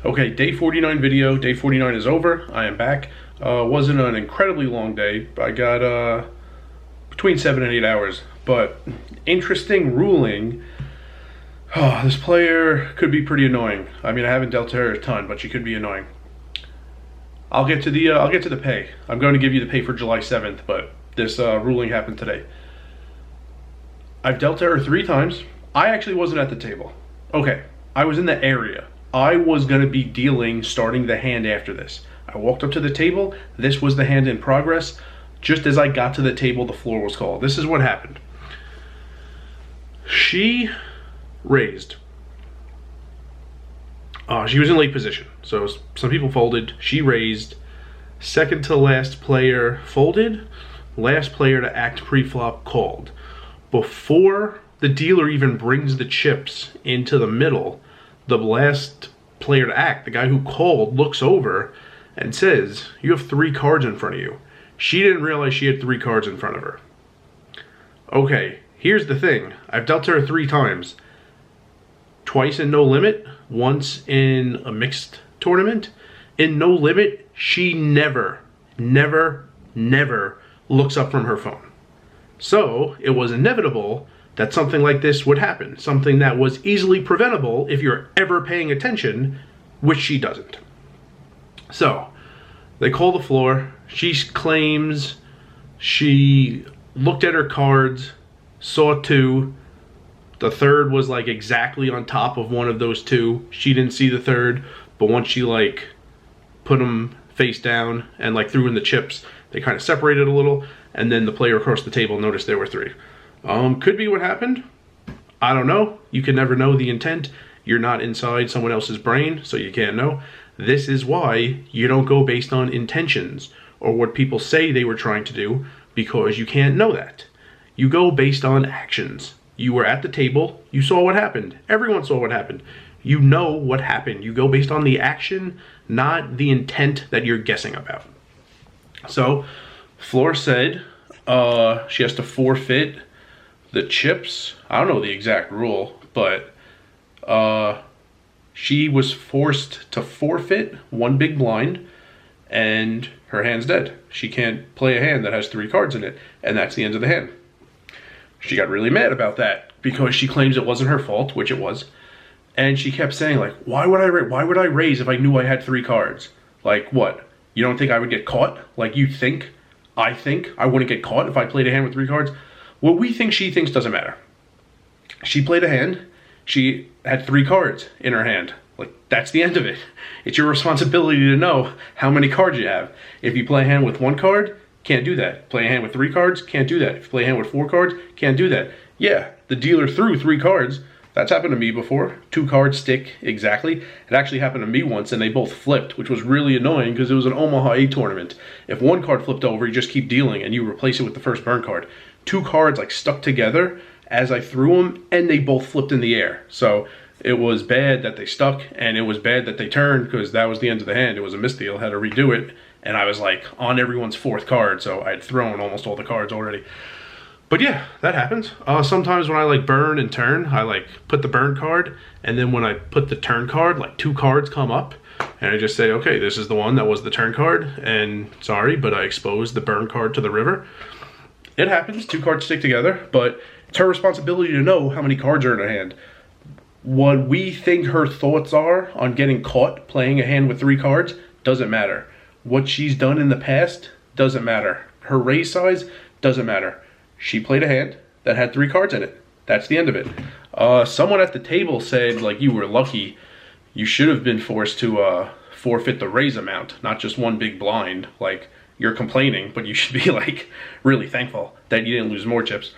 Okay, day 49 video. Day 49 is over. I am back. Wasn't an incredibly long day. I got between 7 and 8 hours. But interesting ruling. Oh, this player could be pretty annoying. I mean, I haven't dealt to her a ton, but she could be annoying. I'll get to the pay. I'm going to give you the pay for July 7th, but this ruling happened today. I've dealt to her 3 times. I actually wasn't at the table. Okay, I was in the area. I was going to be dealing, starting the hand after this. I walked up to the table. This was the hand in progress. Just as I got to the table, the floor was called. This is what happened. She raised. She was in late position. So some people folded. She raised. Second to last player folded. Last player to act pre-flop called. Before the dealer even brings the chips into the middle, the last player to act, the guy who called, looks over and says, "You have 3 cards in front of you." She didn't realize she had 3 cards in front of her. Okay, here's the thing. I've dealt to her 3 times. Twice in no limit, once in a mixed tournament. In no limit, she never looks up from her phone. So it was inevitable that something like this would happen. Something that was easily preventable if you're ever paying attention, which she doesn't. So they call the floor. She claims she looked at her cards, saw 2. The third was like exactly on top of one of those 2. She didn't see the third, but once she like put them face down and like threw in the chips, they kind of separated a little, and then the player across the table noticed there were 3. Could be what happened. I don't know. You can never know the intent. You're not inside someone else's brain, so you can't know. This is why you don't go based on intentions or what people say they were trying to do, because you can't know that. You go based on actions. You were at the table. You saw what happened. Everyone saw what happened. You know what happened. You go based on the action, not the intent that you're guessing about. So, Floor said she has to forfeit the chips. I don't know the exact rule, but she was forced to forfeit 1 big blind, and her hand's dead. She can't play a hand that has 3 cards in it, and that's the end of the hand. She got really mad about that because she claims it wasn't her fault, which it was, and she kept saying like, why would I raise if I knew I had 3 cards? Like what? You don't think I would get caught? Like you think I wouldn't get caught if I played a hand with 3 cards? What we think she thinks doesn't matter. She played a hand. She had 3 cards in her hand. Like, that's the end of it. It's your responsibility to know how many cards you have. If you play a hand with 1 card, can't do that. Play a hand with 3 cards, can't do that. If you play a hand with 4 cards, can't do that. Yeah, the dealer threw 3 cards. That's happened to me before. 2 cards stick exactly. It actually happened to me once, and they both flipped, which was really annoying because it was an Omaha 8 tournament. If 1 card flipped over, you just keep dealing, and you replace it with the first burn card. 2 cards like stuck together as I threw them, and they both flipped in the air. So it was bad that they stuck, and it was bad that they turned because that was the end of the hand. It was a misdeal. Had to redo it, and I was like on everyone's 4th card, so I had thrown almost all the cards already. But yeah, that happens. Sometimes when I like burn and turn, I like put the burn card, and then when I put the turn card, like 2 cards come up, and I just say, okay, this is the one that was the turn card, and sorry, but I exposed the burn card to the river. It happens, 2 cards stick together, but it's her responsibility to know how many cards are in her hand. What we think her thoughts are on getting caught playing a hand with 3 cards doesn't matter. What she's done in the past doesn't matter. Her raise size doesn't matter. She played a hand that had 3 cards in it. That's the end of it. Someone at the table said, like, you were lucky. You should have been forced to forfeit the raise amount, not just 1 big blind. Like, you're complaining, but you should be, like, really thankful that you didn't lose more chips.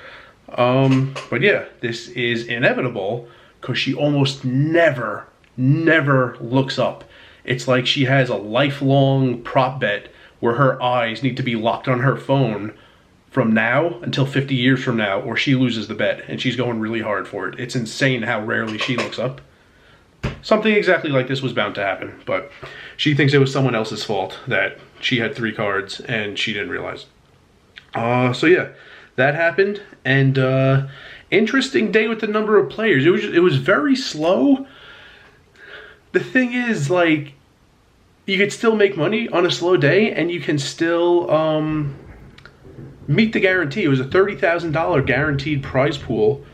But yeah, this is inevitable because she almost never looks up. It's like she has a lifelong prop bet where her eyes need to be locked on her phone from now until 50 years from now, or she loses the bet, and she's going really hard for it. It's insane how rarely she looks up. Something exactly like this was bound to happen, but she thinks it was someone else's fault that she had 3 cards and she didn't realize. So yeah, that happened, and interesting day with the number of players. It was very slow. the thing is, like, you could still make money on a slow day, and you can still meet the guarantee. It was a $30,000 guaranteed prize pool,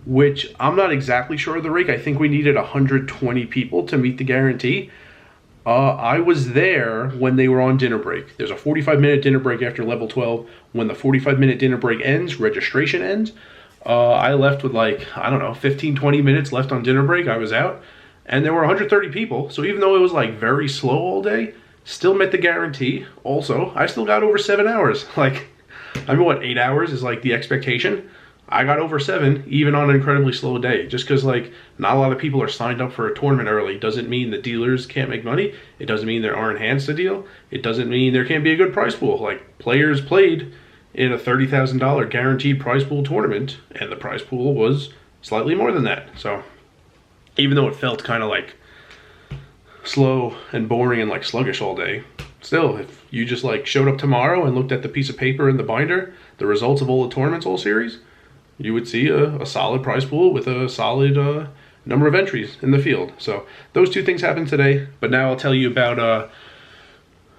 which I'm not exactly sure of the rate. I think we needed 120 people to meet the guarantee. I was there when they were on dinner break. There's a 45-minute dinner break after level 12. When the 45-minute dinner break ends, registration ends. I left with, like, I don't know, 15, 20 minutes left on dinner break. I was out, and there were 130 people. So even though it was, like, very slow all day, still met the guarantee. Also, I still got over 7 hours. Like, I mean, what, 8 hours is, like, the expectation? I got over 7, even on an incredibly slow day. Just because, like, not a lot of people are signed up for a tournament early doesn't mean the dealers can't make money. It doesn't mean there aren't hands to deal. It doesn't mean there can't be a good prize pool. Like, players played in a $30,000 guaranteed prize pool tournament, and the prize pool was slightly more than that. So, even though it felt kind of, like, slow and boring and, like, sluggish all day, still, if you just, like, showed up tomorrow and looked at the piece of paper in the binder, the results of all the tournaments all series, you would see a solid prize pool with a solid number of entries in the field. So those two things happened today. But now I'll tell you about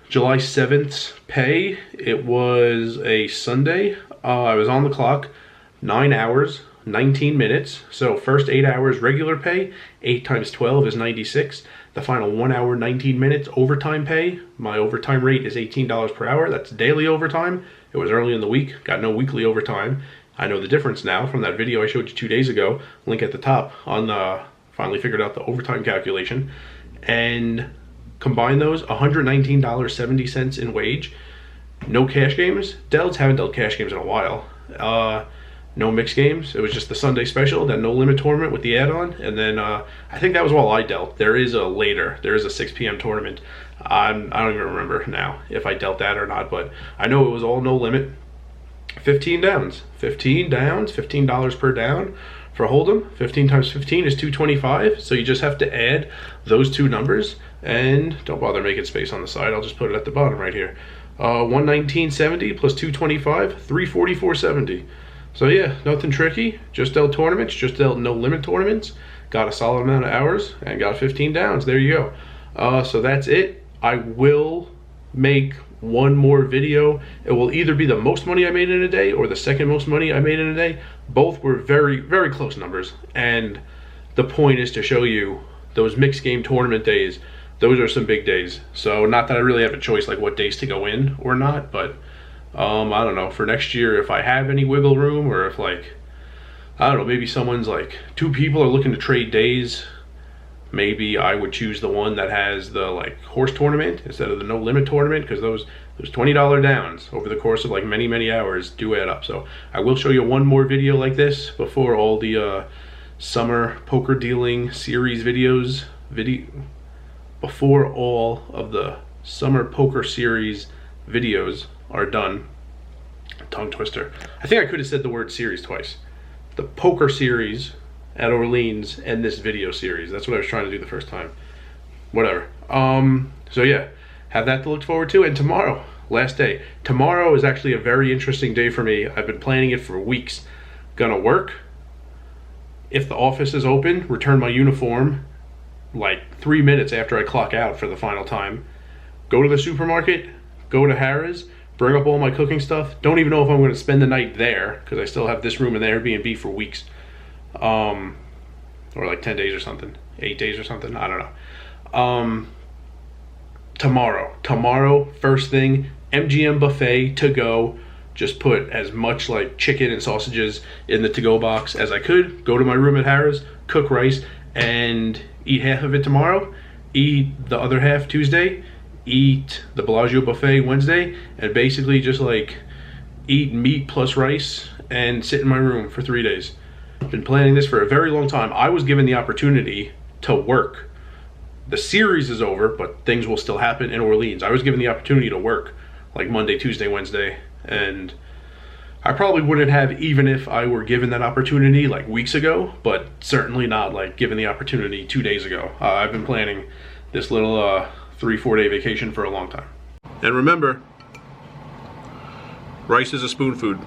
July 7th's pay. It was a Sunday. I was on the clock 9 hours, 19 minutes. So first 8 hours regular pay, 8 times 12 is 96. The final 1 hour, 19 minutes overtime pay. My overtime rate is $18 per hour. That's daily overtime. It was early in the week, got no weekly overtime. I know the difference now from that video I showed you 2 days ago. Link at the top on finally figured out the overtime calculation. And combine those, $119.70 in wage. No cash games dealt. Haven't dealt cash games in a while. No mixed games. It was just the Sunday special, that no limit tournament with the add-on. And then I think that was all I dealt. There is a 6 p.m. tournament. I don't even remember now if I dealt that or not, but I know it was all no limit. 15 downs, $15 per down for Hold'em. 15 times 15 is 225. So you just have to add those two numbers, and don't bother making space on the side. I'll just put it at the bottom right here. 119.70 plus 225, 344.70. So yeah, nothing tricky. Just dealt tournaments, just dealt no limit tournaments. Got a solid amount of hours and got 15 downs. There you go. So that's it. I will make one more video. It will either be the most money I made in a day or the second most money I made in a day. Both were very, very close numbers, and the point is to show you those mixed game tournament days. Those are some big days. So not that I really have a choice like what days to go in or not, but I don't know, for next year, if I have any wiggle room, or if, like, I don't know, maybe someone's like 2 people are looking to trade days, maybe I would choose the one that has the, like, horse tournament instead of the no limit tournament, because those $20 downs over the course of, like, many hours do add up. So I will show you one more video like this before all the summer poker dealing series videos before all of the summer poker series videos are done. Tongue twister. I think I could have said the word series twice. The poker series at Orleans and this video series. That's what I was trying to do the first time. Whatever. So yeah, have that to look forward to. And tomorrow, last day. Tomorrow is actually a very interesting day for me. I've been planning it for weeks. Gonna work. If the office is open, return my uniform like 3 minutes after I clock out for the final time. Go to the supermarket, go to Harrah's, bring up all my cooking stuff. Don't even know if I'm going to spend the night there, because I still have this room in the Airbnb for weeks. Or like 10 days or something. 8 days or something. I don't know. Tomorrow, first thing, MGM buffet to go. Just put as much, like, chicken and sausages in the to-go box as I could. Go to my room at Harrah's, cook rice, and eat half of it tomorrow. Eat the other half Tuesday. Eat the Bellagio buffet Wednesday, and basically just, like, eat meat plus rice and sit in my room for 3 days. I've been planning this for a very long time. I was given the opportunity to work. The series is over, but things will still happen in Orleans. I was given the opportunity to work, like, Monday, Tuesday, Wednesday, and I probably wouldn't have even if I were given that opportunity like weeks ago, but certainly not like given the opportunity 2 days ago. I've been planning this little 3-4 day vacation for a long time. And remember, rice is a spoon food.